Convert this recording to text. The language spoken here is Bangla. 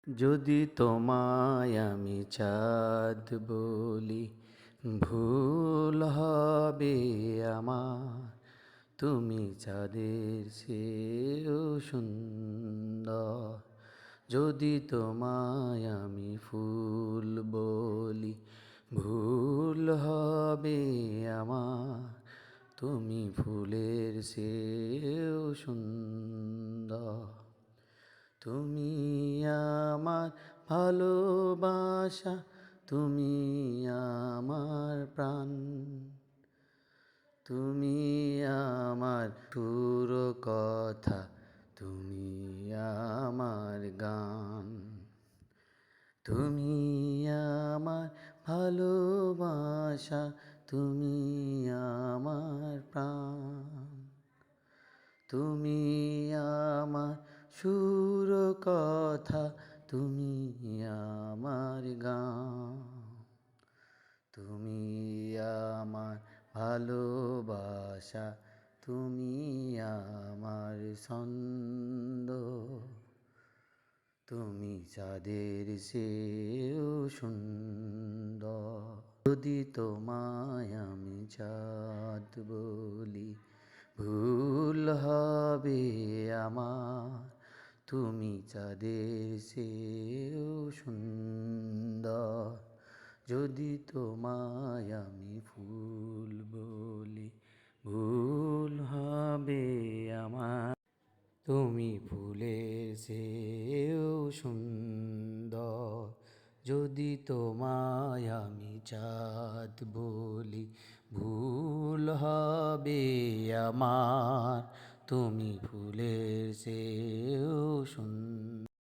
যদি তোমায় আমি চাঁদ বলি, ভুল হবে আমার। তুমি চাঁদের চেয়েও সুন্দর। যদি তোমায় আমি ফুল বলি, ভুল হবে আমার। তুমি ফুলের চেয়েও সুন্দর। তুমি আমার ভালোবাসা, তুমি আমার প্রাণ। তুমি আমার সুর কথা, তুমি আমার গান। তুমি আমার ভালোবাসা, তুমি আমার প্রাণ। তুমি আমার সুর কথা, তুমি আমার গান। তুমি আমার ভালোবাসা, তুমি আমার ছন্দ। তুমি চাঁদের চেয়েও সুন্দর। যদি তোমায় আমি চাঁদ বলি, ভুল হবে আমার। তুমি চাঁদের চেয়েও সুন্দর। যদি তোমায় আমি ফুল বলি, ভুল হবে আমার। তুমি ফুলের চেয়েও সুন্দর। যদি তোমায় আমি চাঁদ বলি, ভুল হবে আমার। তুমি ফুলের চেয়েও সুন্দর।